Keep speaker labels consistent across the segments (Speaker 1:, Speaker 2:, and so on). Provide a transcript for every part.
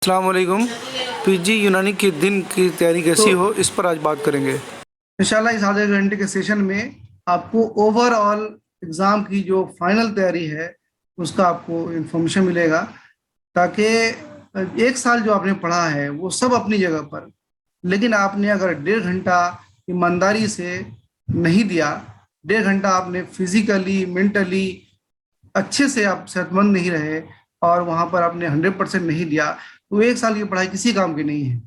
Speaker 1: अस्सलाम वालेकुम। पीजी यूनानी के दिन की तैयारी
Speaker 2: तो
Speaker 1: कैसी हो, इस पर आज बात करेंगे।
Speaker 2: इंशाल्लाह इस आधे घंटे के सेशन में आपको ओवरऑल एग्ज़ाम की जो फाइनल तैयारी है उसका आपको इंफॉर्मेशन मिलेगा, ताकि एक साल जो आपने पढ़ा है वो सब अपनी जगह पर, लेकिन आपने अगर 1.5 घंटा ईमानदारी से नहीं दिया, 1.5 घंटा आपने फिजिकली मेंटली अच्छे से आप सेहतमंद नहीं रहे और वहां पर आपने 100% नहीं दिया, तो एक साल की पढ़ाई किसी काम की नहीं है।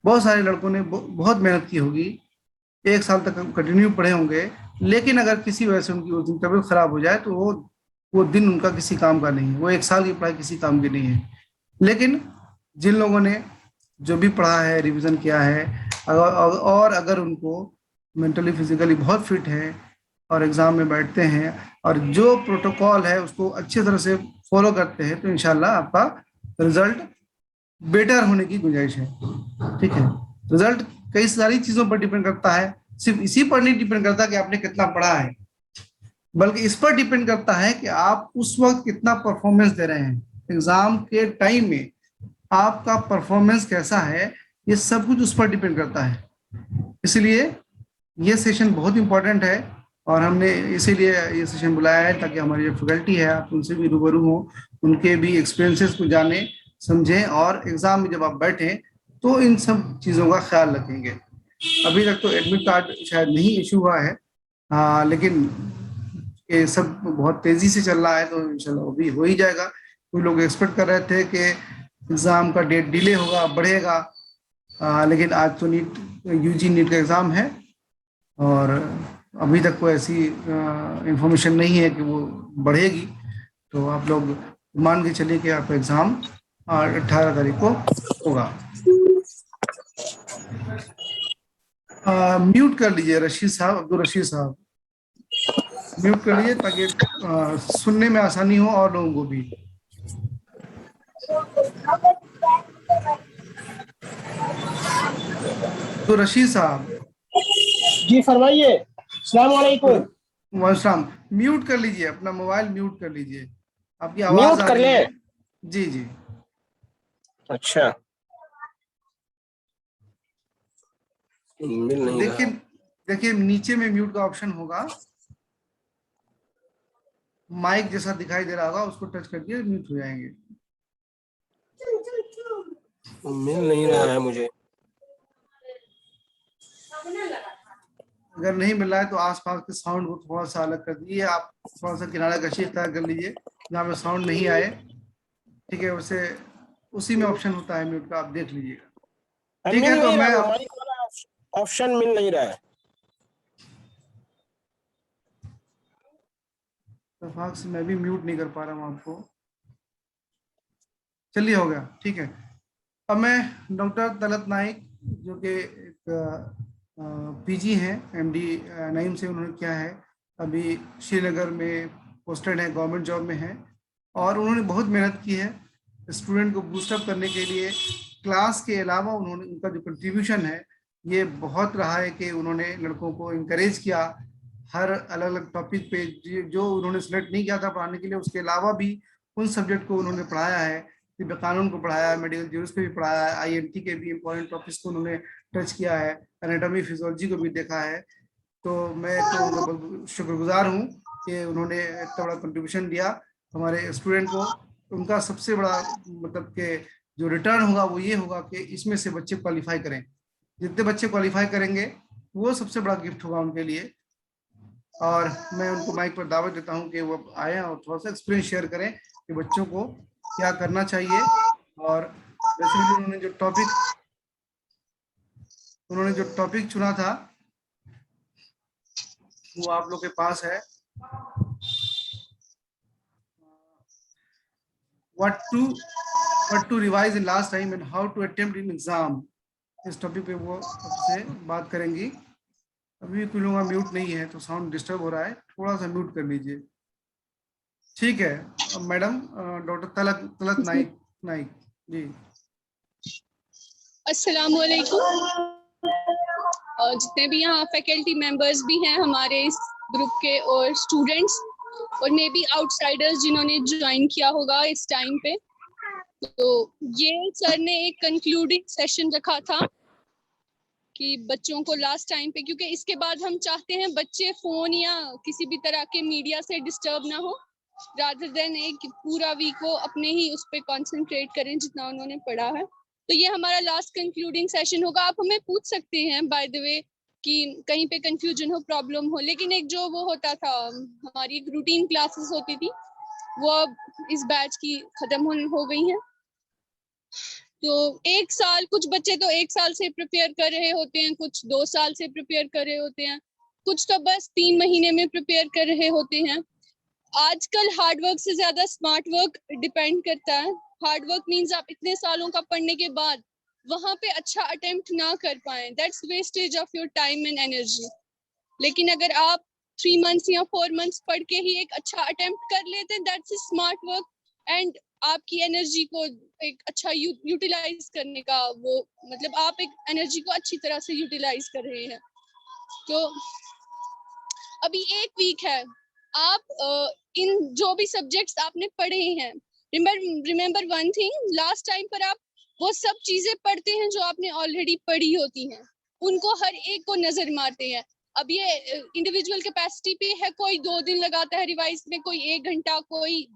Speaker 2: बहुत सारे लड़कों ने बहुत मेहनत की होगी, एक साल तक कंटिन्यू पढ़े होंगे, लेकिन अगर किसी वजह से उनकी उस दिन तबीयत खराब हो जाए तो वो दिन उनका किसी काम का नहीं है, वो एक साल की पढ़ाई किसी काम की नहीं है। लेकिन जिन लोगों ने जो भी पढ़ा है, रिवीजन किया है, और अगर उनको मेंटली फिजिकली बहुत फिट है और एग्ज़ाम में बैठते हैं और जो प्रोटोकॉल है उसको अच्छी तरह से फॉलो करते हैं, तो इंशाल्लाह आपका रिजल्ट बेटर होने की गुंजाइश है। ठीक है, रिजल्ट कई सारी चीजों पर डिपेंड करता है, सिर्फ इसी पर नहीं डिपेंड करता कि आपने कितना पढ़ा है, बल्कि इस पर डिपेंड करता है कि आप उस वक्त कितना परफॉर्मेंस दे रहे हैं एग्जाम के टाइम में, आपका परफॉर्मेंस कैसा है, ये सब कुछ उस पर डिपेंड करता है। इसलिए ये सेशन बहुत इंपॉर्टेंट है और हमने इसीलिए ये सेशन बुलाया है ताकि हमारी जो फैकल्टी है आप उनसे भी रूबरू हो, उनके भी एक्सपीरियंसेस को जाने समझें और एग्जाम में जब आप बैठें तो इन सब चीज़ों का ख्याल रखेंगे। अभी तक तो एडमिट कार्ड शायद नहीं इशू हुआ है, लेकिन ये सब बहुत तेज़ी से चल रहा है, तो इंशाल्लाह वो भी हो ही जाएगा। कोई लोग एक्सपेक्ट कर रहे थे कि एग्ज़ाम का डेट डिले होगा, बढ़ेगा, लेकिन आज तो नीट यूजी नीट का एग्ज़ाम है और अभी तक कोई ऐसी इंफॉर्मेशन नहीं है कि वो बढ़ेगी। तो आप लोग मान के चलिए कि आपका एग्ज़ाम 18 तारीख को होगा। म्यूट कर लीजिए रशीद साहब, अब्दुल रशीद साहब म्यूट कर लीजिए ताकि सुनने में आसानी हो और लोगों को भी। तो रशीद साहब,
Speaker 3: जी फरमाइए। अस्सलाम वालेकुम।
Speaker 2: वालेकुम, म्यूट कर लीजिए, अपना मोबाइल म्यूट कर लीजिए, आपकी आवाज
Speaker 3: म्यूट
Speaker 2: आ
Speaker 3: कर
Speaker 2: रही
Speaker 3: ले।
Speaker 2: है। जी जी।
Speaker 3: अच्छा, मिल नहीं
Speaker 2: देखिए,
Speaker 3: रहा।
Speaker 2: देखिए नीचे में म्यूट का ऑप्शन होगा, माइक जैसा दिखाई दे रहा होगा, उसको टच करके म्यूट हो जाएंगे।
Speaker 3: मिल नहीं रहा है मुझे।
Speaker 2: अगर नहीं मिल रहा है तो आसपास के साउंड को थोड़ा सा अलग कर दीजिए, आप थोड़ा सा किनारा कशी इख्तियार कर लीजिए जहाँ पे साउंड नहीं आए। ठीक है, वैसे उसी में ऑप्शन होता है म्यूट का, आप देख लीजिएगा। ठीक
Speaker 3: मिल
Speaker 2: है, तो
Speaker 3: नहीं रहा,
Speaker 2: मैं
Speaker 3: वो
Speaker 2: अब
Speaker 3: माइक वाला ऑप्शन मिल नहीं रहा है।
Speaker 2: इत्तेफाक से मैं भी म्यूट नहीं कर पा रहा हूँ आपको। चलिए, हो गया, ठीक है। अब मैं डॉक्टर तलत नाइक, जो कि एक पीजी हैं, एमडी नईम से उन्होंने किया है, अभी श्रीनगर में पोस्टेड है, गवर्नमेंट जॉब में है और उन्होंने बहुत मेहनत की है स्टूडेंट को बूस्टअप करने के लिए। क्लास के अलावा उन्होंने, उनका जो कंट्रीब्यूशन है ये बहुत रहा है कि उन्होंने लड़कों को इंकरेज किया हर अलग अलग टॉपिक पे, जो उन्होंने सेलेक्ट नहीं किया था पढ़ाने के लिए, उसके अलावा भी उन सब्जेक्ट को उन्होंने पढ़ाया है। तिब्बत कानून को पढ़ाया है, मेडिकल जूरिस को भी पढ़ाया है, आईएनटी के भी इंपॉर्टेंट टॉपिक्स को उन्होंने टच किया है, एनाटॉमी फिजियोलॉजी को भी देखा है। तो मैं तो उनका बहुत शुक्रगुजार हूँ कि उन्होंने इतना बड़ा कंट्रीब्यूशन दिया हमारे स्टूडेंट को। उनका सबसे बड़ा मतलब कि जो रिटर्न होगा वो ये होगा कि इसमें से बच्चे क्वालिफाई करें, जितने बच्चे क्वालिफाई करेंगे वो सबसे बड़ा गिफ्ट होगा उनके लिए। और मैं उनको माइक पर दावत देता हूँ कि वो आए और थोड़ा सा एक्सपीरियंस शेयर करें कि बच्चों को क्या करना चाहिए। और बेसिकली उन्होंने जो टॉपिक चुना था वो आप लोग के पास है, what to what to revise in last time and how to attempt in exam. इस टॉपिक पे वो आपसे बात करेंगी। अभी कुछ लोगों का म्यूट नहीं है तो साउंड डिस्टर्ब हो रहा है, थोड़ा सा म्यूट कर लीजिए। ठीक है, अब मैडम डॉक्टर तलत तलत नाइक नाइक जी।
Speaker 4: अस्सलाम वालेकुम। और जितने भी यहाँ फैकल्टी मेंबर्स भी हैं हमारे इस ग्रुप के, और स्टूडेंट्स और मे बी आउटसाइडर्स जिन्होंने ज्वाइन किया होगा इस टाइम पे, तो ये सर ने एक कंक्लूडिंग सेशन रखा था कि बच्चों को लास्ट टाइम पे, क्योंकि इसके बाद हम चाहते हैं बच्चे फोन या किसी भी तरह के मीडिया से डिस्टर्ब ना हो, रादर देन एक पूरा वीक वो अपने ही उस पर कॉन्सेंट्रेट करें जितना उन्होंने पढ़ा है। तो ये हमारा लास्ट कंक्लूडिंग सेशन होगा। आप हमें पूछ सकते हैं बाय द वे कि कहीं पे कंफ्यूजन हो, प्रॉब्लम हो, लेकिन एक जो वो होता था, हमारी एक रूटीन क्लासेस होती थी, वो अब इस बैच की खत्म हो गई हैं। तो एक साल, कुछ बच्चे तो एक साल से प्रिपेयर कर रहे होते हैं, कुछ 2 साल से प्रिपेयर कर रहे होते हैं, कुछ तो बस 3 महीने में प्रिपेयर कर रहे होते हैं। आजकल हार्ड वर्क से ज्यादा स्मार्ट वर्क डिपेंड करता है। हार्ड वर्क मींस आप इतने सालों का पढ़ने के बाद वहां पे अच्छा अटेम्प्ट ना कर पाए, that's wastage of your time and energy. लेकिन अगर आप 3 मंथ्स या 4 मंथ्स पढ़ के ही एक अच्छा अटेम्प्ट कर लेते हैं, दैट्स स्मार्ट वर्क एंड आपकी एनर्जी को एक अच्छा यूटिलाइज करने का वो, मतलब आप एक एनर्जी को अच्छी तरह से यूटिलाइज कर रहे हैं। तो अभी एक वीक है, आप इन जो भी सब्जेक्ट्स आपने पढ़े हैं, remember one thing, last time पर आप वो सब चीजें पढ़ते हैं जो आपने ऑलरेडी पढ़ी होती हैं, उनको हर एक को नजर मारते हैं। अब ये इंडिविजुअल कैपेसिटी पे है, कोई 2 दिन लगाता है रिवाइज में, कोई 1 घंटा, कोई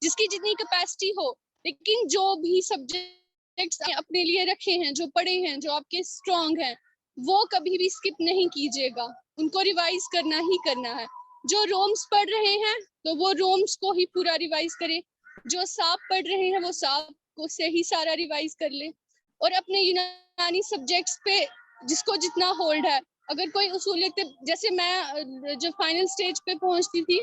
Speaker 4: जिसकी जितनी कैपेसिटी हो। लेकिन जो भी सब्जेक्ट्स अपने लिए रखे हैं, जो पढ़े हैं, जो आपके स्ट्रॉन्ग हैं, वो कभी भी स्किप नहीं कीजिएगा, उनको रिवाइज करना ही करना है। जो रोम्स पढ़ रहे हैं तो वो रोम्स को ही पूरा रिवाइज करें, जो साफ पढ़ रहे हैं वो साफ को से ही सारा रिवाइज कर ले। और अपने यूनानी सब्जेक्ट्स पे जिसको जितना होल्ड है, अगर कोई उसूलियत, जैसे मैं जब फाइनल स्टेज पे पहुंचती थी,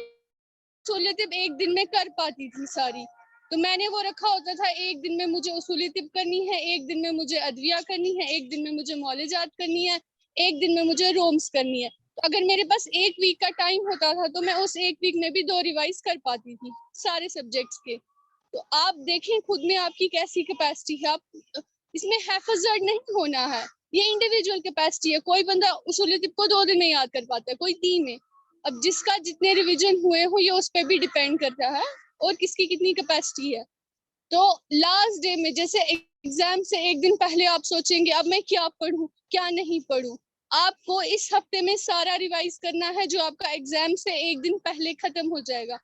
Speaker 4: उसूलियत एक दिन में कर पाती थी सारी, तो मैंने वो रखा होता था, एक दिन में मुझे उसूली तिब करनी है, एक दिन में मुझे अदविया करनी है, एक दिन में मुझे मौलिजात करनी है, एक दिन में मुझे रोम्स करनी है। तो अगर मेरे पास 1 वीक का टाइम होता था तो मैं उस 1 वीक में भी 2 रिवाइज कर पाती थी सारे सब्जेक्ट्स के। तो आप देखें खुद में आपकी कैसी कैपेसिटी है, आप इसमें हैफजर्ड नहीं होना है, ये इंडिविजुअल कैपेसिटी है। कोई बंदा उसूली तिब को 2 दिन में याद कर पाता है, कोई 3 में। अब जिसका जितने रिवीजन हुए हो ये उस पर भी डिपेंड करता है और किसकी कितनी कैपेसिटी है। तो लास्ट डे में, जैसे एग्जाम से एक दिन पहले आप सोचेंगे अब मैं क्या पढूं क्या नहीं पढूं, आपको इस हफ्ते में सारा रिवाइज करना है जो आपका एग्जाम से एक दिन पहले खत्म हो जाएगा।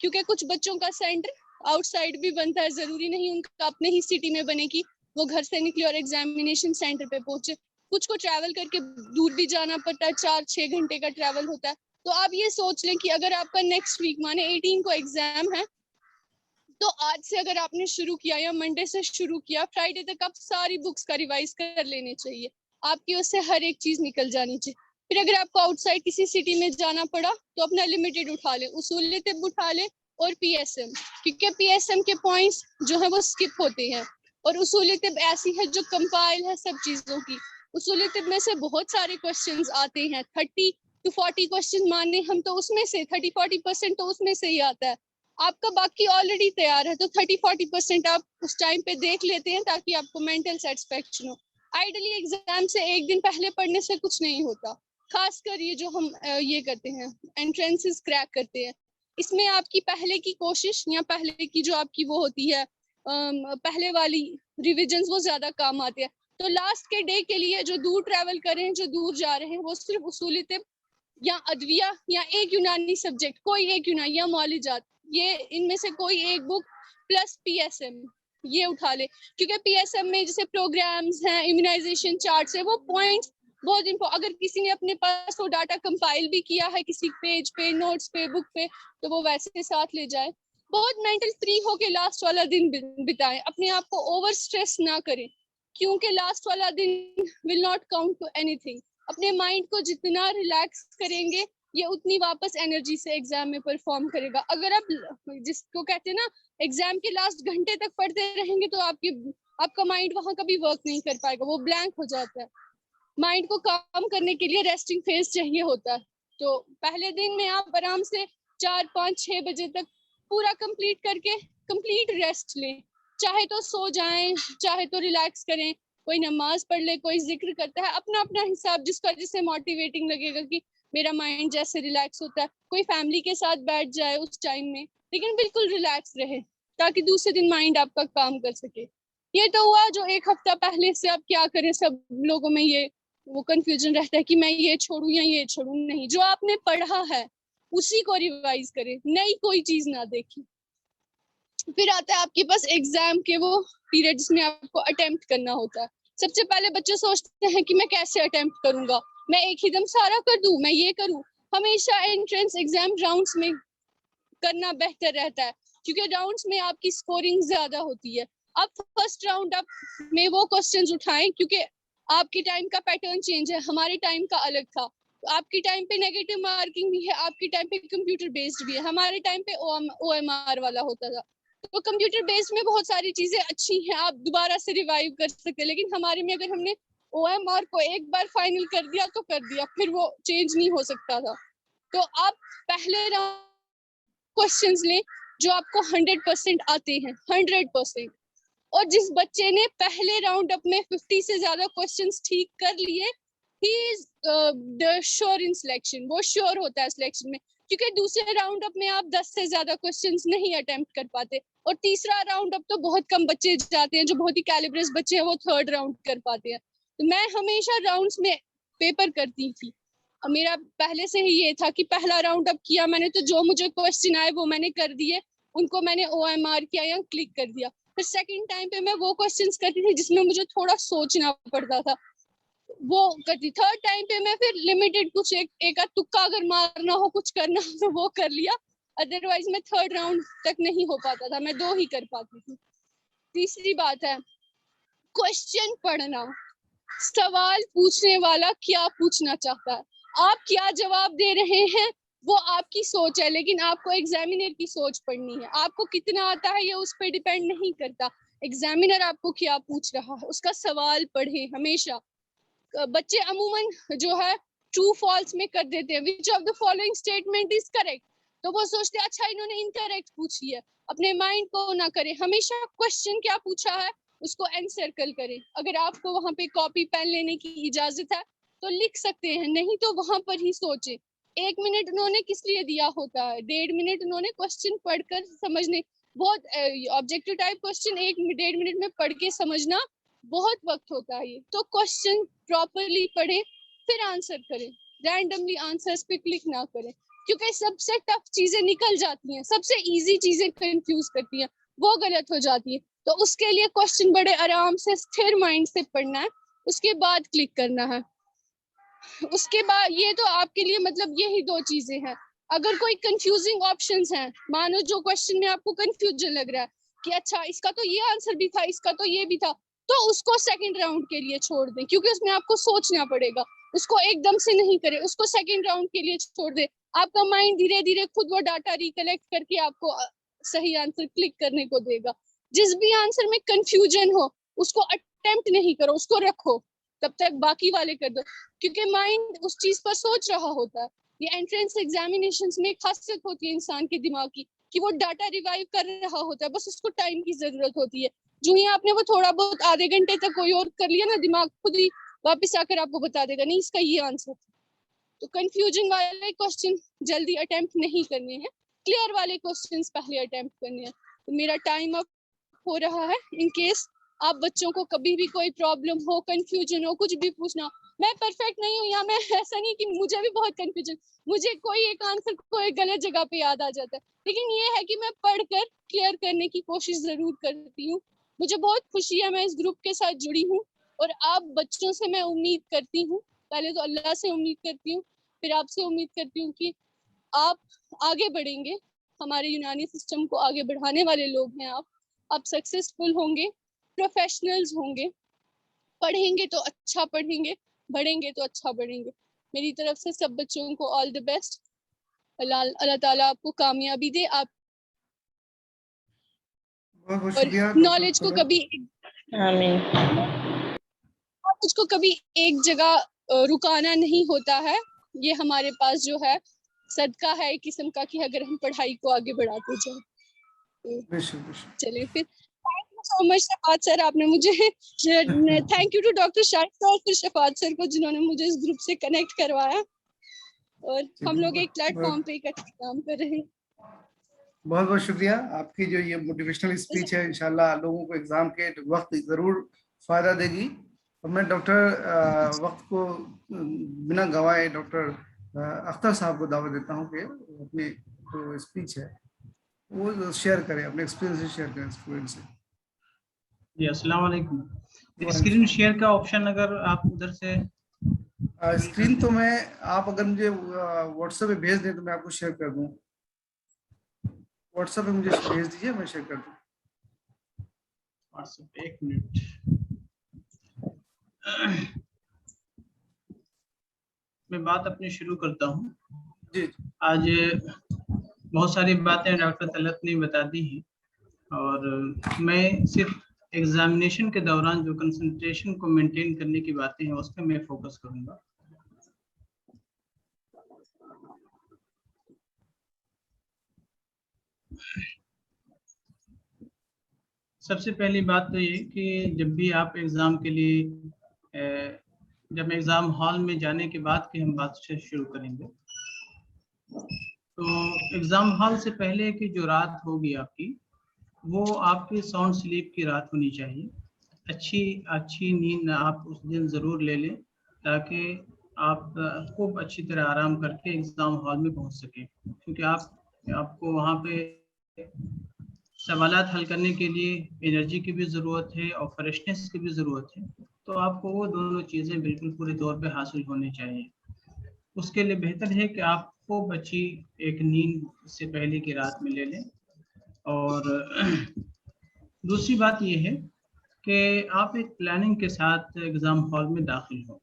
Speaker 4: क्योंकि कुछ बच्चों का सेंटर आउटसाइड भी बनता है, जरूरी नहीं उनका अपने ही सिटी में बने कि वो घर से निकले और एग्जामिनेशन सेंटर पे पहुंचे। कुछ को ट्रैवल करके दूर भी जाना पड़ता है, 4-6 घंटे का ट्रैवल होता है। तो आप ये सोच लें कि अगर आपका नेक्स्ट वीक माने 18 को एग्जाम है, तो आज से अगर आपने शुरू किया या मंडे से शुरू किया, फ्राइडे तक आप सारी बुक्स का रिवाइज कर लेने चाहिए, आपकी उससे हर एक चीज निकल जानी चाहिए। फिर अगर आपको आउटसाइड किसी सिटी में जाना पड़ा तो अपना लिमिटेड उठा ले, उसूल तिब उठा ले और पीएसएम, क्योंकि पीएसएम के पॉइंट्स जो है वो स्किप होते हैं और उसूल तिब ऐसी है जो कंपाइल है सब चीजों की। उसूल तिब में से बहुत सारे क्वेश्चंस आते हैं, 30 to 40 क्वेश्चन माने हम, तो उसमें से 30-40% तो उसमें से ही आता है। आपका बाकी ऑलरेडी तैयार है, तो 30-40% आप उस टाइम पे देख लेते हैं ताकि आपको मेंटल सेटिस्फेक्शन हो। आइडली एग्जाम से एक दिन पहले पढ़ने से कुछ नहीं होता, खासकर ये जो हम ये करते हैं एंट्रेंसेस क्रैक करते हैं, इसमें आपकी पहले की कोशिश या पहले की जो आपकी वो होती है पहले वाली रिविजन्स वो ज्यादा काम आते हैं। तो लास्ट के डे के लिए जो दूर ट्रैवल कर रहे हैं, जो दूर जा रहे हैं, वो सिर्फ उसूली तिब या अदविया या एक यूनानी सब्जेक्ट, कोई एक यूनानी या मौलिजात, ये इनमें से कोई एक बुक प्लस पीएसएम ये उठा ले। क्योंकि पीएसएम में जैसे प्रोग्राम्स हैं, इम्यूनाइजेशन चार्ट्स है, वो पॉइंट्स बहुत इम्पोर्टेंट। अगर किसी ने अपने पास वो डाटा कंपाइल भी किया है किसी पेज पे, नोट्स पे, बुक पे, तो वो वैसे साथ ले जाए। बहुत मेंटल फ्री होके लास्ट वाला दिन बिताएं, अपने आप को ओवर स्ट्रेस ना करें, क्योंकि लास्ट वाला दिन will not count to anything. अपने माइंड को जितना रिलैक्स करेंगे ये उतनी वापस एनर्जी से एग्जाम में परफॉर्म करेगा। अगर आप जिसको कहते हैं ना एग्जाम के लास्ट घंटे तक पढ़ते रहेंगे तो आपका माइंड वहां कभी वर्क नहीं कर पाएगा, वो ब्लैंक हो जाता है। माइंड को काम करने के लिए रेस्टिंग फेज चाहिए होता है। तो पहले दिन में आप आराम से 4-5-6 बजे तक पूरा कंप्लीट करके कंप्लीट रेस्ट लें, चाहे तो सो जाएं, चाहे तो रिलैक्स करें, कोई नमाज पढ़ ले, कोई जिक्र करता है, अपना अपना हिसाब जिसका जिससे मोटिवेटिंग लगेगा कि मेरा माइंड जैसे रिलैक्स होता है। कोई फैमिली के साथ बैठ जाए उस टाइम में, लेकिन बिल्कुल रिलैक्स रहे ताकि दूसरे दिन माइंड आपका काम कर सके। ये तो हुआ जो एक हफ्ता पहले से, अब क्या करें, सब लोगों में ये वो कंफ्यूजन रहता है कि मैं ये छोड़ूं या ये छोड़ूं। नहीं, जो आपने पढ़ा है उसी को रिवाइज करें, नई कोई चीज ना देखें। फिर आता है आपके पास एग्जाम के वो पीरियड जिसमें आपको अटेम्प्ट करना होता है। सबसे पहले बच्चे सोचते हैं कि मैं कैसे अटेम्प्ट करूंगा, मैं एक ही दम सारा कर दूं, मैं ये करूं। हमेशा एंट्रेंस एग्जाम राउंड्स में करना बेहतर रहता है, क्योंकि राउंड्स में आपकी स्कोरिंग ज्यादा होती है। आप फर्स्ट राउंड अप में वो क्वेश्चंस उठाएं, क्योंकि आपके टाइम का पैटर्न चेंज है, हमारे टाइम का अलग था। आपकी टाइम पे नेगेटिव मार्किंग भी है, आपकी टाइम पे कंप्यूटर बेस्ड भी है, हमारे टाइम पे OMR वाला होता था। तो कंप्यूटर बेस्ड में बहुत सारी चीजें अच्छी हैं, आप दोबारा से रिवाइव कर सकते हैं, लेकिन हमारे में अगर हमने OMR को एक बार फाइनल कर दिया तो कर दिया, फिर वो चेंज नहीं हो सकता था। तो आप पहले राउंड क्वेश्चंस लें जो आपको 100% आते हैं, 100%। और जिस बच्चे ने पहले राउंड अप में 50 से ज्यादा क्वेश्चंस ठीक कर लिए, he is the sure in selection, वो श्योर होता है सिलेक्शन में, क्योंकि दूसरे राउंड अप में आप 10 से ज्यादा क्वेश्चंस नहीं अटेम्प्ट कर पाते, और तीसरा राउंड अप तो बहुत कम बच्चे जाते हैं, जो बहुत ही कैलिब्रस बच्चे हैं वो थर्ड राउंड कर पाते हैं। तो मैं हमेशा राउंड्स में पेपर करती थी, और मेरा पहले से ही ये था कि पहला राउंड अप किया मैंने तो जो मुझे क्वेश्चन आए वो मैंने कर दिए, उनको मैंने OMR किया या क्लिक कर दिया। फिर सेकंड टाइम पे मैं वो क्वेश्चंस करती थी जिसमें मुझे थोड़ा सोचना पड़ता था, वो करती। थर्ड टाइम पे मैं फिर लिमिटेड कुछ एक तुक्का अगर मारना हो, कुछ करना हो तो वो कर लिया, अदरवाइज मैं थर्ड राउंड तक नहीं हो पाता था, मैं 2 ही कर पाती थी। तीसरी बात है क्वेश्चन पढ़ना, सवाल पूछने वाला क्या पूछना चाहता है, आप क्या जवाब दे रहे हैं वो आपकी सोच है, लेकिन आपको एग्जामिनर की सोच पढ़नी है। आपको कितना आता है ये उस पर डिपेंड नहीं करता, एग्जामिनर आपको क्या पूछ रहा है उसका सवाल पढ़े हमेशा। बच्चे अमूमन जो है ट्रू फॉल्स में कर देते हैं, which of the following statement is correct, तो वो सोचते हैं अच्छा इन्होंने इनकरेक्ट पूछी है, अपने माइंड को ना करें, हमेशा क्वेश्चन क्या पूछा है उसको एनसर्कल करें। अगर आपको वहां पे कॉपी पेन लेने की इजाजत है तो लिख सकते हैं, नहीं तो वहां पर ही सोचे। 1 मिनट उन्होंने किस लिए दिया होता है, 1.5 मिनट उन्होंने क्वेश्चन पढ़कर समझने, बहुत ऑब्जेक्टिव टाइप क्वेश्चन 1-1.5 मिनट में पढ़ के समझना बहुत वक्त होता है। ये तो क्वेश्चन प्रॉपरली पढ़े फिर आंसर करें, रैंडमली आंसर्स पे क्लिक ना करें, क्योंकि सबसे टफ चीजें निकल जाती हैं, सबसे इजी चीजें कंफ्यूज करती हैं, वो गलत हो जाती है। तो उसके लिए क्वेश्चन बड़े आराम से स्थिर माइंड से पढ़ना है, उसके बाद क्लिक करना है। उसके बाद ये तो आपके लिए मतलब यही 2 चीजें हैं। अगर कोई कंफ्यूजिंग ऑप्शंस हैं, मानो जो क्वेश्चन में आपको कंफ्यूजन लग रहा है कि अच्छा इसका तो ये आंसर भी था, इसका तो ये भी था, तो उसको सेकंड राउंड के लिए छोड़ दें, क्योंकि उसमें आपको सोचना पड़ेगा, उसको एकदम से नहीं करें, उसको सेकंड राउंड के लिए छोड़ दें। आपका माइंड धीरे धीरे खुद वो डाटा रिकलेक्ट करके आपको सही आंसर क्लिक करने को देगा। जिस भी आंसर में कंफ्यूजन हो उसको अटेम्प्ट नहीं करो, उसको रखो, तब तक बाकी वाले कर दो, क्योंकि माइंड उस चीज पर सोच रहा होता है। ये एंट्रेंस एग्जामिनेशंस में खासियत होती है इंसान के दिमाग की कि वो डाटा रिवाइव कर रहा होता है, बस उसको टाइम की जरूरत होती है। जो ही आपने वो थोड़ा बहुत आधे घंटे तक कोई और कर लिया ना, दिमाग खुद ही वापस आकर आपको बता देगा नहीं इसका ये आंसर था। तो कंफ्यूजन वाले क्वेश्चन जल्दी अटेम्प्ट नहीं करने हैं, क्लियर वाले क्वेश्चंस पहले अटेम्प्ट करने हैं। तो मेरा टाइम अप हो रहा है। इन केस आप बच्चों को कभी भी कोई प्रॉब्लम हो, कंफ्यूजन हो, कुछ भी पूछना, मैं परफेक्ट नहीं हूँ, या मैं ऐसा नहीं कि मुझे भी बहुत कंफ्यूजन, मुझे कोई एक आंसर कोई गलत जगह पे याद आ जाता है, लेकिन ये है कि मैं पढ़कर क्लियर करने की कोशिश जरूर करती हूँ। मुझे बहुत खुशी है मैं इस ग्रुप के साथ जुड़ी हूँ, और आप बच्चों से मैं उम्मीद करती हूँ, पहले तो अल्लाह से उम्मीद करती हूँ, फिर आपसे उम्मीद करती हूँ कि आप आगे बढ़ेंगे, हमारे यूनानी सिस्टम को आगे बढ़ाने वाले लोग हैं आप सक्सेसफुल होंगे, प्रोफेशनल्स होंगे, पढ़ेंगे तो अच्छा पढ़ेंगे, बढ़ेंगे तो अच्छा बढ़ेंगे। मेरी तरफ से सब बच्चों को ऑल द बेस्ट। अल्लाह ताला आपको कामयाबी दे, आप
Speaker 2: बहुत बहुत
Speaker 4: और
Speaker 2: शुक्रिया
Speaker 4: नॉलेज को कभी उसको कभी एक जगह रुकाना नहीं होता है। ये हमारे पास जो है सदका है एक किस्म का, कि अगर हम पढ़ाई को आगे बढ़ाते जाए। चलिए फिर, thank you so much Shafat sir, आपने मुझे thank you to doctor Shahid sir और शफात सर को जिन्होंने मुझे इस ग्रुप से कनेक्ट करवाया, और हम लोग एक प्लेटफॉर्म पे इकट्ठे काम कर रहे हैं।
Speaker 2: बहुत बहुत शुक्रिया। आपकी जो ये मोटिवेशनल स्पीच है इंशाल्लाह लोगों को एग्जाम के वक्त जरूर फायदा देगी। और मैं डॉक्टर वक्त को बिना गवाए डॉक्टर अख्तर साहब को दावत देता हूँ कि अपनी जो स्पीच है वो शेयर करें, अपने एक्सपीरियंस से शेयर करें स्टूडेंट से।
Speaker 5: जी अस्सलाम वालेकुम। स्क्रीन शेयर का ऑप्शन अगर आप उधर से
Speaker 2: स्क्रीन तो मैं, आप अगर मुझे व्हाट्सएप पे भेज दें तो मैं आपको शेयर कर दूँ। व्हाट्सएप पे मुझे भेज दीजिए, मैं शेयर कर दूँ।
Speaker 5: व्हाट्सएप, एक मिनट। मैं बात अपनी शुरू करता हूँ।
Speaker 2: जी
Speaker 5: आज बहुत सारी बातें डॉक्टर तलत ने बता दी हैं और मैं सिर्फ एग्जामिनेशन के दौरान जो कंसंट्रेशन को मेंटेन करने की बातें हैं उस पर मैं फोकस करूंगा। सबसे पहली बात तो ये कि जब भी आप एग्ज़ाम के लिए जब एग्ज़ाम हॉल में जाने के बाद की हम बात से शुरू करेंगे, तो एग्ज़ाम हॉल से पहले की जो रात होगी आपकी, वो आपकी साउंड स्लीप की रात होनी चाहिए। अच्छी नींद आप उस दिन ज़रूर ले लें ताकि आप खूब अच्छी तरह आराम करके एग्ज़ाम हॉल में पहुंच सकें, क्योंकि आपको वहाँ पे सवालात हल करने के लिए एनर्जी की भी ज़रूरत है और फ्रेशनेस की भी ज़रूरत है। तो आपको वो दोनों चीज़ें बिल्कुल पूरे तौर पे हासिल होनी चाहिए। उसके लिए बेहतर है कि आप खूब अच्छी एक नींद से पहले की रात में ले लें। और दूसरी बात ये है कि आप एक प्लानिंग के साथ एग्ज़ाम हॉल में दाखिल हो।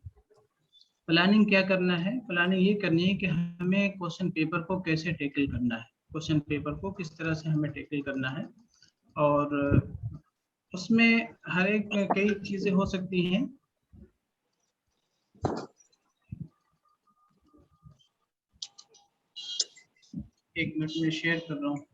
Speaker 5: प्लानिंग क्या करना है? प्लानिंग ये करनी है कि हमें क्वेश्चन पेपर को कैसे टैकल करना है, क्वेश्चन पेपर को किस तरह से हमें टैकल करना है। और उसमें हर एक कई चीज़ें हो सकती हैं। एक मिनट में शेयर कर रहा हूँ।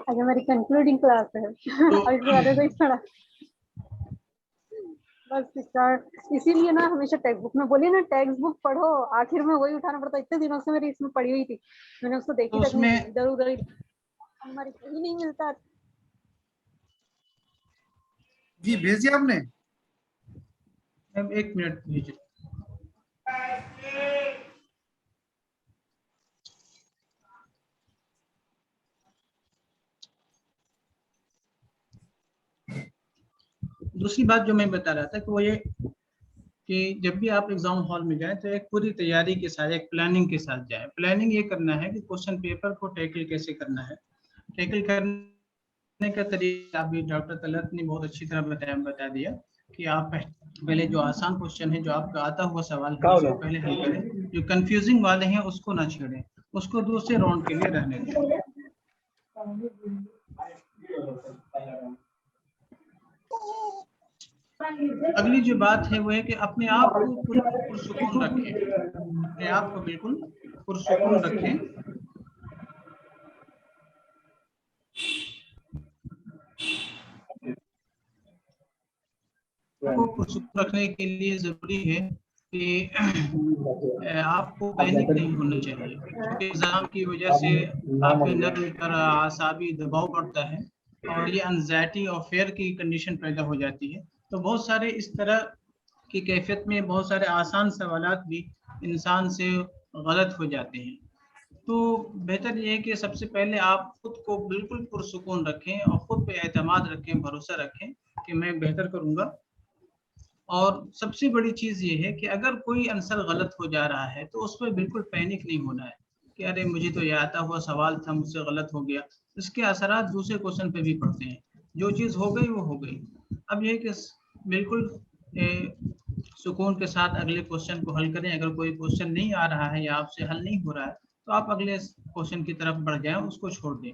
Speaker 6: आज हमारी कंक्लूडिंग क्लास है। अभी ज़्यादा कोई पढ़ा बस स्टार्ट। इसीलिए ना हमेशा टेक्स्ट बुक में बोलिए ना, टेक्स्ट बुक पढ़ो, आखिर में वही उठाना पड़ता है। इतने दिनों से मेरी इसमें पढ़ी हुई थी, मैंने उसको देखी तक नहीं, इधर उधर हमारी कहीं नहीं मिलता।
Speaker 2: जी भेजिए आपने।
Speaker 5: एक मिनट भेजिए। दूसरी बात जो मैं बता रहा था कि वो ये कि जब भी आप एग्जाम हॉल में जाएं तो एक पूरी तैयारी के साथ, एक प्लानिंग के साथ जाएं। प्लानिंग ये करना है कि क्वेश्चन पेपर को टैकल कैसे करना है। टैकल करने का तरीका अभी डॉक्टर तलत ने बहुत अच्छी तरह बता दिया कि आप पहले जो आसान क्वेश्चन है, जो आपका आता हुआ सवाल है, उसको पहले हल करें। जो कंफ्यूजिंग वाले हैं उसको ना छेड़ें, उसको दूसरे राउंड के लिए रहने दें। अगली जो बात है वो है कि अपने आप को पुरसुकून रखें, अपने आप को बिल्कुल पुरसुकून रखें। आपको पुरसुकून रखने के लिए जरूरी है कि आपको पैनिक नहीं होना चाहिए, क्योंकि एग्जाम की वजह से आपके नर्व पर आसाबी दबाव पड़ता है और ये एंजाइटी और फेयर की कंडीशन पैदा हो जाती है। तो बहुत सारे इस तरह की कैफियत में बहुत सारे आसान सवालात भी इंसान से गलत हो जाते हैं। तो बेहतर ये है कि सबसे पहले आप खुद को बिल्कुल पुरसुकून रखें और खुद पे एतमाद रखें, भरोसा रखें कि मैं बेहतर करूँगा। और सबसे बड़ी चीज़ ये है कि अगर कोई आंसर गलत हो जा रहा है तो उस पर बिल्कुल पैनिक नहीं होना है कि अरे मुझे तो ये आता हुआ सवाल था, मुझसे गलत हो गया। इसके असरात दूसरे क्वेश्चन पे भी पड़ते हैं। जो चीज़ हो गई वो हो गई। अब ये कि बिल्कुल सुकून के साथ अगले क्वेश्चन को हल करें। अगर कोई क्वेश्चन नहीं आ रहा है या आपसे हल नहीं हो रहा है तो आप अगले क्वेश्चन की तरफ बढ़ जाएं, उसको छोड़ दें।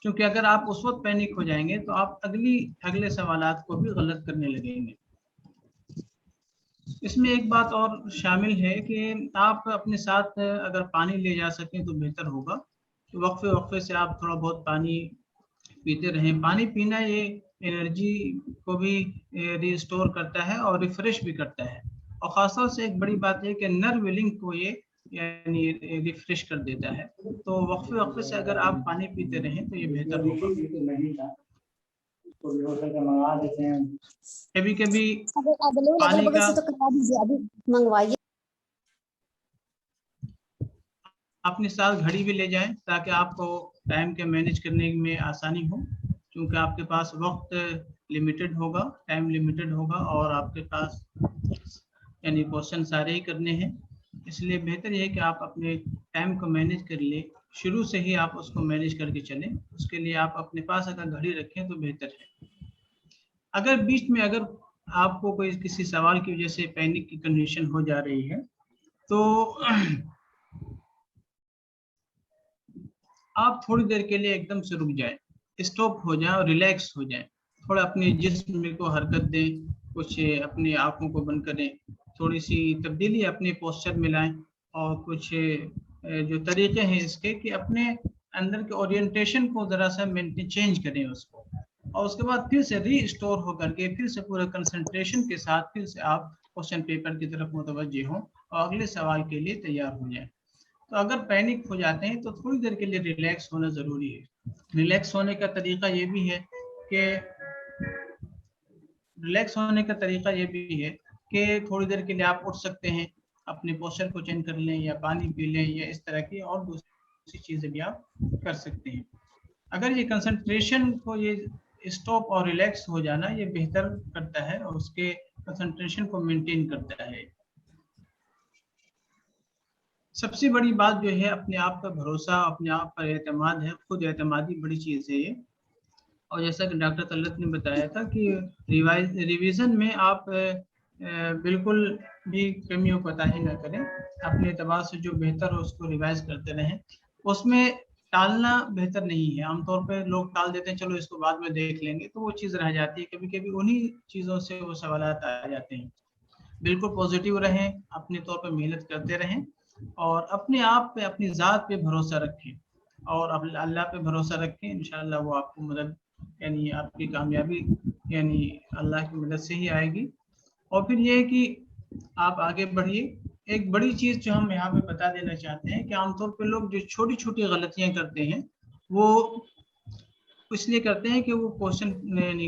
Speaker 5: क्योंकि अगर आप उस वक्त पैनिक हो जाएंगे तो आप अगले सवालात को भी गलत करने लगेंगे। इसमें एक बात और शामिल है कि आप अपने साथ अगर पानी ले जा सकें तो बेहतर होगा, वक्फे वक्फे से आप थोड़ा बहुत पानी पीते रहें। पानी पीना ये एनर्जी को भी रिस्टोर करता है और रिफ्रेश भी करता है, और खासतौर से एक बड़ी बात है कि नर्व लिंक को ये यानी रिफ्रेश कर देता है। तो वक्फे वक्फे से अगर आप पानी पीते रहें तो ये बेहतर होगा। कभी कभी पानी का
Speaker 6: मंगवाइए,
Speaker 5: अपने साथ घड़ी भी ले जाएं ताकि आपको टाइम के मैनेज करने में आसानी हो, क्योंकि आपके पास वक्त लिमिटेड होगा, टाइम लिमिटेड होगा, और आपके पास यानी क्वेश्चन सारे ही करने हैं। इसलिए बेहतर यह है कि आप अपने टाइम को मैनेज कर ले, शुरू से ही आप उसको मैनेज करके चलें। उसके लिए आप अपने पास अगर घड़ी रखें तो बेहतर है। अगर बीच में अगर आपको कोई किसी सवाल की वजह से पैनिक की कंडीशन हो जा रही है तो आप थोड़ी देर के लिए एकदम से रुक जाएं, स्टॉप हो जाएं और रिलैक्स हो जाएं। थोड़ा अपने जिस्म को हरकत दें, कुछ अपनी आंखों को बंद करें, थोड़ी सी तब्दीली अपने पोस्चर में लाएं, और कुछ जो तरीके हैं इसके कि अपने अंदर के ओरिएंटेशन को ज़रा सा मेंटेन चेंज करें उसको, और उसके बाद फिर से रीस्टोर होकर के फिर से पूरे कंसंट्रेशन के साथ फिर से आप क्वेश्चन पेपर की तरफ मुतवज्जे हों और अगले सवाल के लिए तैयार हो जाएं। तो अगर पैनिक हो जाते हैं तो थोड़ी देर के लिए रिलैक्स होना ज़रूरी है। रिलैक्स होने का तरीका ये भी है कि थोड़ी देर के लिए आप उठ सकते हैं, अपने पोस्चर को चेंज कर लें, या पानी पी लें, या इस तरह की और दूसरी चीज़ें भी आप कर सकते हैं। अगर ये कंसंट्रेशन को ये स्टॉप और रिलैक्स हो जाना ये बेहतर करता है और उसके कंसंट्रेशन को मेंटेन करता है। सबसे बड़ी बात जो है अपने आप पर भरोसा, अपने आप पर एतमाद है। खुद एतमादी बड़ी चीज़ है ये, और जैसा कि डॉक्टर तलत ने बताया था कि रिवीजन में आप बिल्कुल भी कमियों को कोताही न करें, अपने एतबार से जो बेहतर हो उसको रिवाइज करते रहें। उसमें टालना बेहतर नहीं है। आमतौर पे लोग टाल देते हैं, चलो इसको बाद में देख लेंगे, तो वो चीज़ रह जाती है। कभी कभी उन्हीं चीज़ों से वो सवालात आ जाते हैं। बिल्कुल पॉजिटिव रहें, अपने तौर पर मेहनत करते रहें, और अपने आप पे, अपनी ज़ात पे भरोसा रखें, और अल्लाह पे भरोसा रखें। इंशाअल्लाह वो आपको मदद, यानी आपकी कामयाबी यानी अल्लाह की मदद से ही आएगी। और फिर ये है कि आप आगे बढ़िए। एक बड़ी चीज़ जो हम यहाँ पे बता देना चाहते हैं कि आमतौर पे लोग जो छोटी छोटी गलतियाँ करते हैं वो इसलिए करते हैं कि वो क्वेश्चन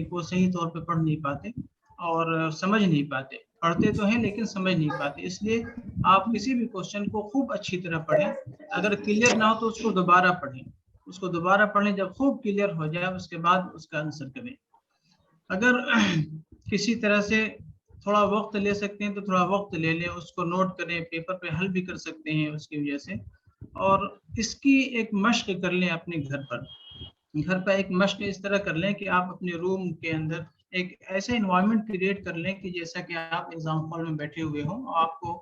Speaker 5: को सही तौर पे पढ़ नहीं पाते और समझ नहीं पाते। पढ़ते तो हैं लेकिन समझ नहीं पाते। इसलिए आप किसी भी क्वेश्चन को खूब अच्छी तरह पढ़ें, अगर क्लियर ना हो तो उसको दोबारा पढ़ें, जब खूब क्लियर हो जाए उसके बाद उसका आंसर करें। अगर किसी तरह से थोड़ा वक्त ले सकते हैं तो थोड़ा वक्त ले लें, उसको नोट करें, पेपर पे हल भी कर सकते हैं उसकी वजह से। और इसकी एक मश्क कर लें अपने घर पर एक मश्क इस तरह कर लें कि आप अपने रूम के अंदर एक ऐसा इन्वायरमेंट क्रिएट कर लें कि जैसा कि आप एग्जाम हॉल में बैठे हुए हों, आपको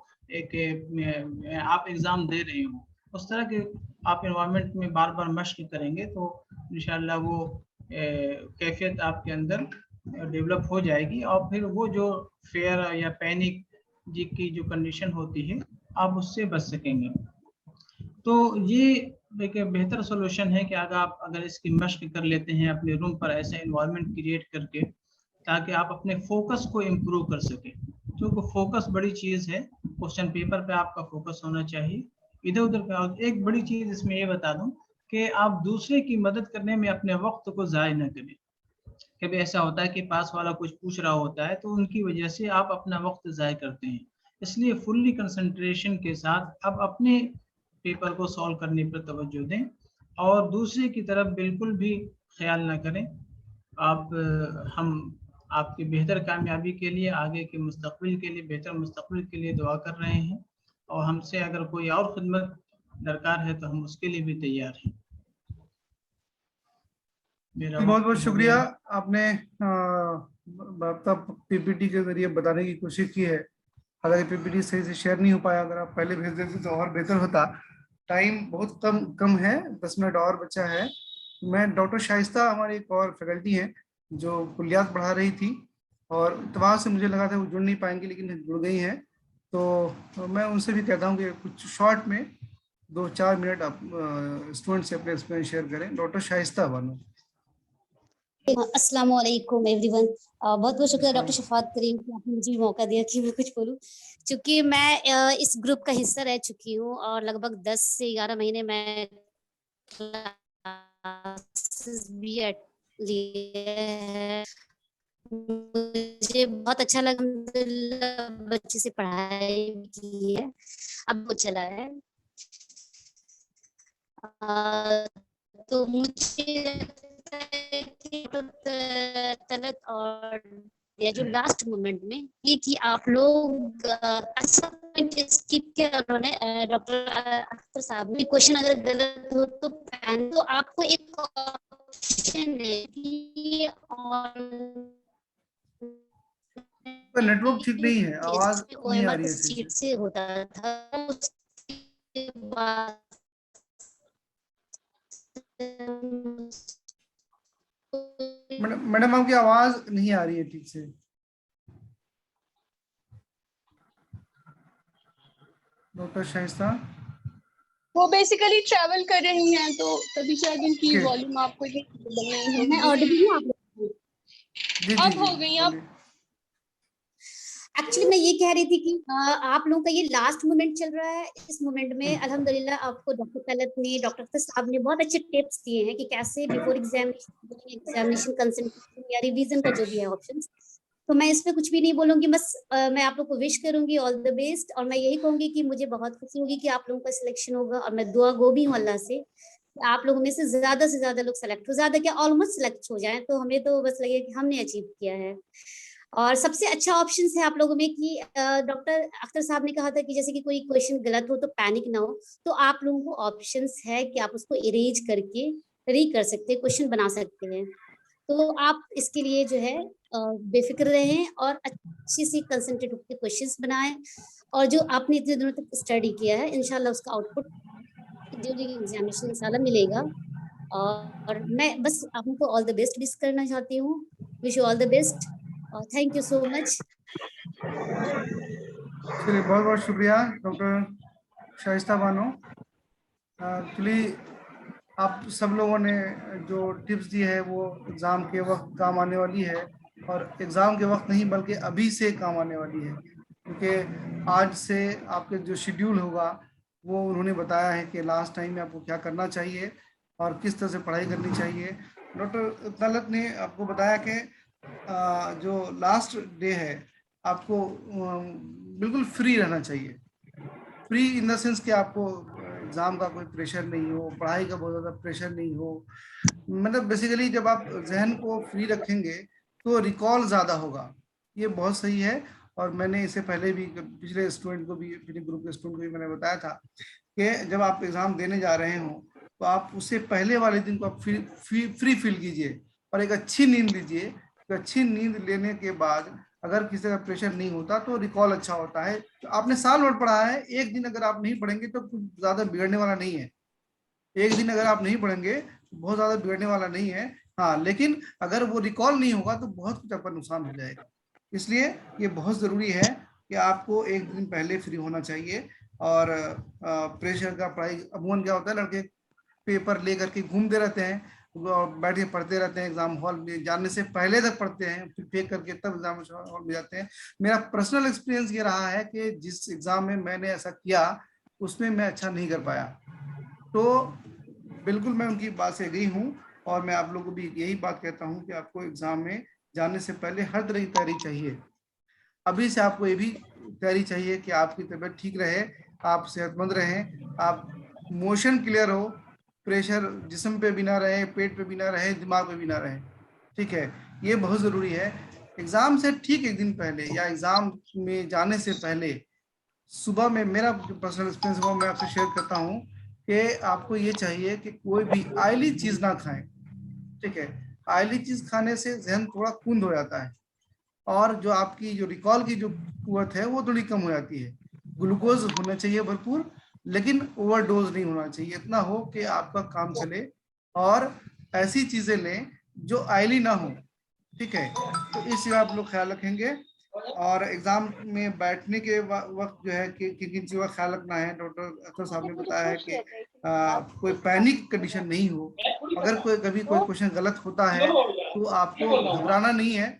Speaker 5: आप एग्जाम दे रहे हो, उस तरह के आप इन्वायरमेंट में बार बार मश्क करेंगे तो इंशाल्लाह वो कैफियत आपके अंदर डेवलप हो जाएगी। और फिर वो जो फेयर या पैनिक की जो कंडीशन होती है आप उससे बच सकेंगे। तो ये एक बेहतर सोल्यूशन है कि अगर इसकी मश्क कर लेते हैं अपने रूम पर ऐसा इन्वायरमेंट क्रिएट करके, ताकि आप अपने फोकस को इम्प्रूव कर सकें। क्योंकि फोकस बड़ी चीज़ है, क्वेश्चन पेपर पे आपका फोकस होना चाहिए, इधर उधर पे। एक बड़ी चीज़ इसमें ये बता दूं कि आप दूसरे की मदद करने में अपने वक्त को ज़ाय न करें। कभी ऐसा होता है कि पास वाला कुछ पूछ रहा होता है तो उनकी वजह से आप अपना वक्त ज़ाय करते हैं। इसलिए फुल्ली कंसंट्रेशन के साथ अब अपने पेपर को सॉल्व करने पर तवज्जो दें और दूसरे की तरफ बिल्कुल भी ख्याल ना करें। हम आपकी बेहतर कामयाबी के लिए, आगे के मुस्तकबिल के लिए, बेहतर मुस्तकबिल के लिए दुआ कर रहे हैं, और हमसे अगर कोई और खिदमत दरकार है तो हम उसके लिए भी तैयार हैं।
Speaker 2: बहुत बहुत शुक्रिया। आपने पीपीटी के जरिए बताने की कोशिश की है। हालांकि पीपीटी सही से शेयर नहीं हो पाया, अगर आप पहले भेज देते तो और बेहतर होता। टाइम बहुत कम है, 10 मिनट और बचा है। मैं डॉक्टर शाइस्ता, हमारे एक और फैकल्टी हैं जो कुलियात पढ़ा रही थी, और इतवार से मुझे लगा था वो जुड़ नहीं पाएंगी लेकिन जुड़ गई हैं। तो मैं उनसे भी कहता हूँ कि कुछ शॉर्ट में 2-4 मिनट आप स्टूडेंट से अपने एक्सपीरियंस शेयर करें। डॉक्टर शाइस्ता बानो।
Speaker 7: अस्सलाम वालेकुम एवरीवन। बहुत बहुत शुक्रिया डॉक्टर शफात करीम कि आपने मुझे मौका दिया कि मैं कुछ बोलूं। चूंकि मैं इस ग्रुप का हिस्सा रह चुकी हूं और लगभग 10 से 11 महीने मैं क्लासेस भी लिए है। मुझे बहुत अच्छा लगा, अल्हम्दुलिल्लाह बच्चे से पढ़ाई भी की है, अब वो चला है। तो मुझे लगता है कि तलत और या जो लास्ट मोमेंट में ये कि आप लोग स्किप किया उन्होंने, डॉक्टर अख्तर साहब ने क्वेश्चन अगर गलत हो तो आपको एक ऑप्शन है कि
Speaker 2: नेटवर्क ठीक नहीं है, आवाज नहीं आ रही है सही
Speaker 7: शीट
Speaker 2: से।
Speaker 7: से होता था, उसके बाद
Speaker 2: मैडम आपकी आवाज नहीं आ रही है ठीक से। डॉक्टर शाइस्ता
Speaker 4: वो बेसिकली ट्रैवल कर रही हैं तो तभी शायद इनकी
Speaker 2: Okay.
Speaker 4: वॉल्यूम आपको ये नहीं
Speaker 7: मैं
Speaker 4: होगी।
Speaker 7: ऑडिबल हूँ आप लोग?
Speaker 2: जी जी
Speaker 4: अब हो गई अब।
Speaker 2: बोलिए।
Speaker 7: एक्चुअली मैं ये कह रही थी कि आप लोगों का ये लास्ट मोमेंट चल रहा है। इस मोमेंट में अल्हम्दुलिल्लाह आपको डॉक्टर तलत ने, डॉक्टर अख्तर साहब ने बहुत अच्छे टिप्स दिए हैं कि कैसे बिफोर एग्जामिनेशन कंसंट्रेशन या रिवीजन का जो भी है ऑप्शंस। तो मैं इस पे कुछ भी नहीं बोलूंगी, बस मैं आप लोग को विश करूंगी ऑल द बेस्ट। और मैं यही कहूंगी कि मुझे बहुत खुशी होगी कि आप लोगों का सिलेक्शन होगा, और मैं दुआ गो भी हूँ अल्लाह से आप लोगों में से ज्यादा लोग सेलेक्ट हो, ज्यादा क्या ऑलमोस्ट सेलेक्ट हो जाए, तो हमें तो बस लगे कि हमने अचीव किया है। और सबसे अच्छा ऑप्शन है आप लोगों में कि डॉक्टर अख्तर साहब ने कहा था कि जैसे कि कोई क्वेश्चन गलत हो तो पैनिक ना हो, तो आप लोगों को ऑप्शंस है कि आप उसको इरेज करके री कर सकते हैं, क्वेश्चन बना सकते हैं। तो आप इसके लिए जो है बेफिक्र रहें और अच्छी सी कंसंट्रेट होकर क्वेश्चंस बनाएं, और जो आपने इतने दिनों तक स्टडी किया है इंशाल्लाह उसका आउटपुट ड्यूरिंग एग्जामिनेशन इंशाल्लाह मिलेगा। और मैं बस आपको ऑल द बेस्ट विश करना चाहती हूँ, wish you all the best, thank you so much.
Speaker 2: चलिए बहुत बहुत शुक्रिया डॉक्टर शाइस्ता बानो। एक्चुअली आप सब लोगों ने जो टिप्स दी है वो एग्ज़ाम के वक्त काम आने वाली है, और एग्ज़ाम के वक्त नहीं बल्कि अभी से काम आने वाली है, क्योंकि आज से आपके जो शेड्यूल होगा वो उन्होंने बताया है कि लास्ट टाइम में आपको क्या करना चाहिए और किस तरह से पढ़ाई करनी चाहिए। डॉक्टर तलत ने आपको बताया कि जो लास्ट डे है आपको बिल्कुल फ्री रहना चाहिए। फ्री इन द सेंस कि आपको एग्जाम का कोई प्रेशर नहीं हो, पढ़ाई का बहुत ज़्यादा प्रेशर नहीं हो। मतलब बेसिकली जब आप जहन को फ्री रखेंगे तो रिकॉल ज़्यादा होगा, ये बहुत सही है। और मैंने इससे पहले भी पिछले स्टूडेंट को भी, पिछले ग्रुप के स्टूडेंट को भी मैंने बताया था कि जब आप एग्ज़ाम देने जा रहे हो तो आप उससे पहले वाले दिन को आप फ्री फील कीजिए और एक अच्छी नींद लीजिए। तो अच्छी नींद लेने के बाद अगर किसी का प्रेशर नहीं होता तो रिकॉल अच्छा होता है। तो आपने साल भर पढ़ा है, एक दिन अगर आप नहीं पढ़ेंगे तो कुछ ज़्यादा बिगड़ने वाला नहीं है। एक दिन अगर आप नहीं पढ़ेंगे तो बहुत ज़्यादा बिगड़ने वाला नहीं है। हाँ, लेकिन अगर वो रिकॉल नहीं होगा तो बहुत कुछ आपका नुकसान हो जाएगा। इसलिए ये बहुत ज़रूरी है कि आपको एक दिन पहले फ्री होना चाहिए। और प्रेशर का पढ़ाई अमूमन क्या होता है, लड़के पेपर ले करके घूमते रहते हैं, बैठ के पढ़ते रहते हैं, एग्जाम हॉल में जाने से पहले तक पढ़ते हैं, फिर फेंक करके तब एग्जाम हॉल में जाते हैं। मेरा पर्सनल एक्सपीरियंस ये रहा है कि जिस एग्जाम में मैंने ऐसा किया उसमें मैं अच्छा नहीं कर पाया। तो बिल्कुल मैं उनकी बात से गई हूँ, और मैं आप लोगों को भी यही बात कहता हूँ कि आपको एग्जाम में जाने से पहले हर तरह की तैयारी चाहिए। अभी से आपको ये भी तैयारी चाहिए कि आपकी तबीयत ठीक रहे, आप सेहतमंद रहें, आप मोशन क्लियर हो, प्रेशर जिस्म पे भी ना रहे, पेट पे भी ना रहे, दिमाग पे भी ना रहे। ठीक है, ये बहुत ज़रूरी है। एग्ज़ाम से ठीक एक दिन पहले या एग्ज़ाम में जाने से पहले सुबह में मेरा जो पर्सनल एक्सपीरियंस वो मैं आपसे शेयर करता हूँ कि आपको ये चाहिए कि कोई भी ऑयली चीज़ ना खाएं। ठीक है, ऑयली चीज़ खाने से जहन थोड़ा कुंद हो जाता है और जो आपकी जो रिकॉल की जो कुव्वत है वो थोड़ी कम हो जाती है। ग्लूकोज होना चाहिए भरपूर, लेकिन ओवरडोज नहीं होना चाहिए, इतना हो कि आपका काम चले। और ऐसी चीज़ें लें जो ऑयली ना हो। ठीक है, तो इस चीज़ आप लोग ख्याल रखेंगे। और एग्जाम में बैठने के वक्त जो है कि किन चीज़ों का ख्याल रखना है। डॉक्टर अख्तर साहब ने बताया है कि कोई पैनिक कंडीशन नहीं हो। अगर कभी कोई क्वेश्चन गलत होता है तो आपको घबराना नहीं है।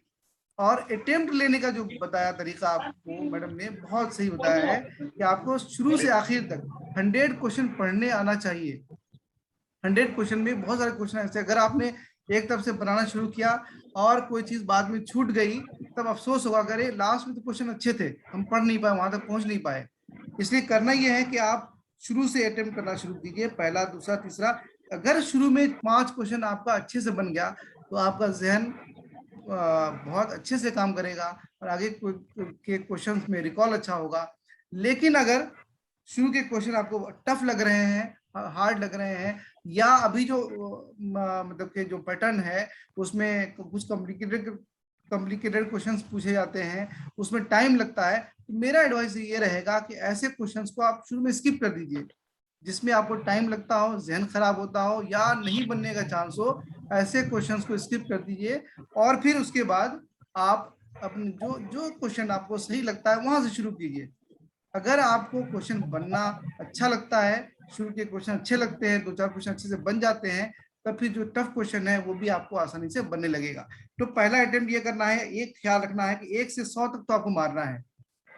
Speaker 2: और अटेम्प्ट लेने का जो बताया तरीका आपको मैडम ने बहुत सही बताया है कि आपको शुरू से आखिर तक 100 क्वेश्चन पढ़ने आना चाहिए। 100 क्वेश्चन में बहुत सारे क्वेश्चन ऐसे, अगर आपने एक तरफ से बनाना शुरू किया और कोई चीज बाद में छूट गई तब अफसोस होगा, करे लास्ट में तो क्वेश्चन अच्छे थे, हम पढ़ नहीं पाए, वहां तक पहुंच नहीं पाए। इसलिए करना यह है कि आप शुरू से अटेम्प्ट करना शुरू कीजिए, पहला, दूसरा, तीसरा। अगर शुरू में 5 क्वेश्चन आपका अच्छे से बन गया तो आपका जहन बहुत अच्छे से काम करेगा और आगे के क्वेश्चंस में रिकॉल अच्छा होगा। लेकिन अगर शुरू के क्वेश्चन आपको टफ लग रहे हैं, हार्ड लग रहे हैं, या अभी जो मतलब के जो पैटर्न है उसमें कुछ कॉम्प्लिकेटेड क्वेश्चंस पूछे जाते हैं, उसमें टाइम लगता है, तो मेरा एडवाइस ये रहेगा कि ऐसे क्वेश्चंस को आप शुरू में स्किप कर दीजिए। जिसमें आपको टाइम लगता हो, जहन खराब होता हो या नहीं बनने का चांस हो, ऐसे क्वेश्चंस को स्किप कर दीजिए। और फिर उसके बाद आप अपने जो क्वेश्चन आपको सही लगता है वहां से शुरू कीजिए। अगर आपको क्वेश्चन बनना अच्छा लगता है, शुरू के क्वेश्चन अच्छे लगते हैं, 2-4 क्वेश्चन अच्छे से बन जाते हैं, तब फिर जो टफ क्वेश्चन है वो भी आपको आसानी से बनने लगेगा। तो पहला अटेम्प्ट ये करना है, एक ख्याल रखना है कि 1 से 100 तक तो आपको मारना है।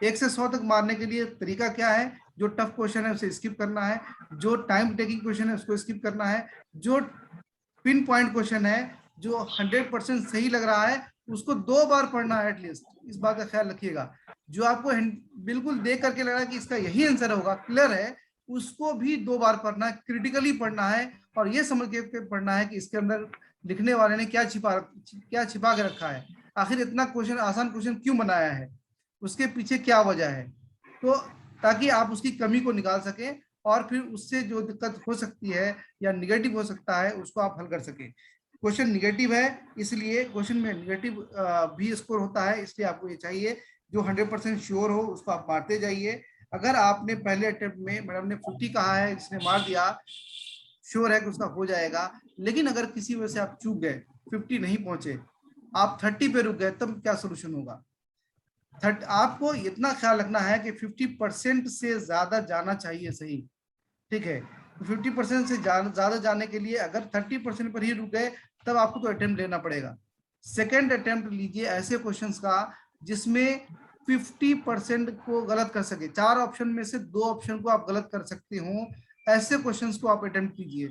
Speaker 2: 1 से 100 तक मारने के लिए तरीका क्या है? जो टफ क्वेश्चन है उसे स्किप करना है, जो टाइम टेकिंग क्वेश्चन है उसको स्किप करना है, जो पिन पॉइंट क्वेश्चन है, जो 100% सही लग रहा है, उसको 2 बार पढ़ना है एटलीस्ट। इस बात का ख्याल रखिएगा। जो आपको बिल्कुल देख करके लग रहा है कि इसका यही आंसर होगा, क्लियर है, उसको भी 2 बार पढ़ना है, क्रिटिकली पढ़ना है और ये समझ के पढ़ना है कि इसके अंदर लिखने वाले ने क्या छिपा के रखा है, आखिर इतना क्वेश्चन आसान क्वेश्चन क्यों बनाया है, उसके पीछे क्या वजह है, तो ताकि आप उसकी कमी को निकाल सकें और फिर उससे जो दिक्कत हो सकती है या निगेटिव हो सकता है उसको आप हल कर सकें। क्वेश्चन निगेटिव है इसलिए क्वेश्चन में निगेटिव भी स्कोर होता है, इसलिए आपको ये चाहिए जो 100% श्योर हो उसको आप मारते जाइए। अगर आपने पहले अटेम्प्ट में मैडम ने 50 कहा है, इसने मार दिया, श्योर है कि उसका हो जाएगा। लेकिन अगर किसी वजह से आप चूक गए, 50 नहीं पहुंचे, आप 30 पे रुक गए, तब क्या सोल्यूशन होगा? आपको इतना ख्याल रखना है कि 50% से ज्यादा जाना चाहिए, सही, ठीक है। 50% से ज्यादा जाने के लिए अगर 30% पर ही रुक गए तब आपको तो अटेम्प्ट लेना पड़ेगा। सेकेंड अटेम्प्ट लीजिए ऐसे क्वेश्चंस का जिसमें 50% को गलत कर सके। 4 ऑप्शन में से 2 ऑप्शन को आप गलत कर सकते हो, ऐसे क्वेश्चंस को आप अटेम्प्ट कीजिए।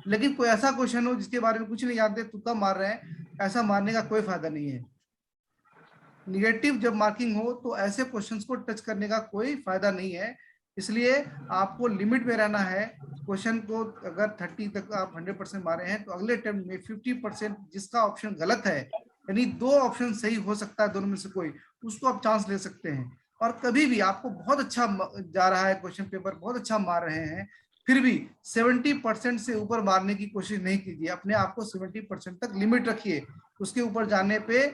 Speaker 2: लेकिन कोई ऐसा क्वेश्चन हो जिसके बारे में कुछ नहीं जानते, तुक्का मार रहे हैं, ऐसा मारने का कोई फायदा नहीं है। निगेटिव जब मार्किंग हो तो ऐसे क्वेश्चंस को टच करने का कोई फायदा नहीं है। इसलिए आपको लिमिट में रहना है। क्वेश्चन को अगर 30 तक आप 100% मारे हैं तो अगले अटेम्प्ट में 50% जिसका ऑप्शन गलत है, यानी 2 ऑप्शन सही हो सकता है दोनों में से कोई, उसको आप चांस ले सकते हैं। और कभी भी आपको बहुत अच्छा जा रहा है क्वेश्चन पेपर, बहुत अच्छा मार रहे हैं, फिर भी 70% से ऊपर मारने की कोशिश नहीं कीजिए। अपने आप को 70% तक लिमिट रखिए, उसके ऊपर जाने पे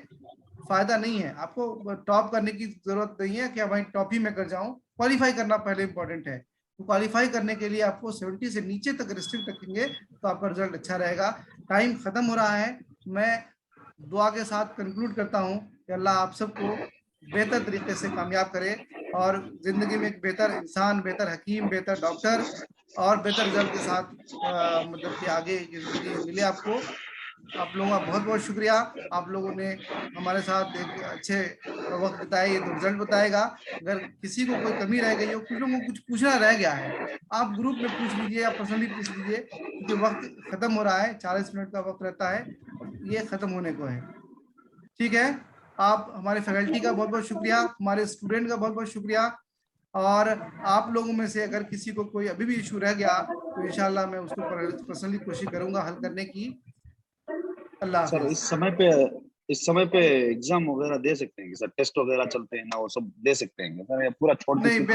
Speaker 2: फायदा नहीं है। आपको टॉप करने की जरूरत नहीं है कि भाई टॉप ही मैं कर जाऊं, क्वालिफाई करना पहले इंपॉर्टेंट है। तो क्वालिफाई करने के लिए आपको 70 से नीचे तक रिस्ट्रिक्ट रखेंगे तो आपका रिजल्ट अच्छा रहेगा। टाइम खत्म हो रहा है, मैं दुआ के साथ कंक्लूड करता हूं कि अल्लाह आप सबको बेहतर तरीके से कामयाब करे और जिंदगी में एक बेहतर इंसान, बेहतर हकीम, बेहतर डॉक्टर और बेहतर रिजल्ट के साथ मतलब कि आगे जिंदगी मिले आपको। आप लोगों का बहुत बहुत शुक्रिया। आप लोगों ने हमारे साथ एक अच्छे वक्त बिताए, ये तो रिजल्ट बताएगा। अगर किसी को कोई कमी रह गई हो, कुछ लोगों को कुछ पूछना रह गया है, आप ग्रुप में पूछ लीजिए या पर्सनली पूछ लीजिए, क्योंकि वक्त खत्म हो रहा है, 40 मिनट का वक्त रहता है, ये खत्म होने को है। ठीक है, आप हमारे फैकल्टी का बहुत बहुत शुक्रिया, हमारे स्टूडेंट का बहुत बहुत शुक्रिया। और आप लोगों में से अगर किसी को कोई अभी भी इशू रह गया तो इंशाल्लाह मैं उसको पर्सनली कोशिश करूंगा हल करने की। अल्लाह
Speaker 8: सर इस समय पे एग्जाम वगैरह दे सकते हैं कि सर, टेस्ट वगैरह चलते हैं ना, वो सब दे सकते हैं सर, या पूरा छोड़
Speaker 2: नहीं।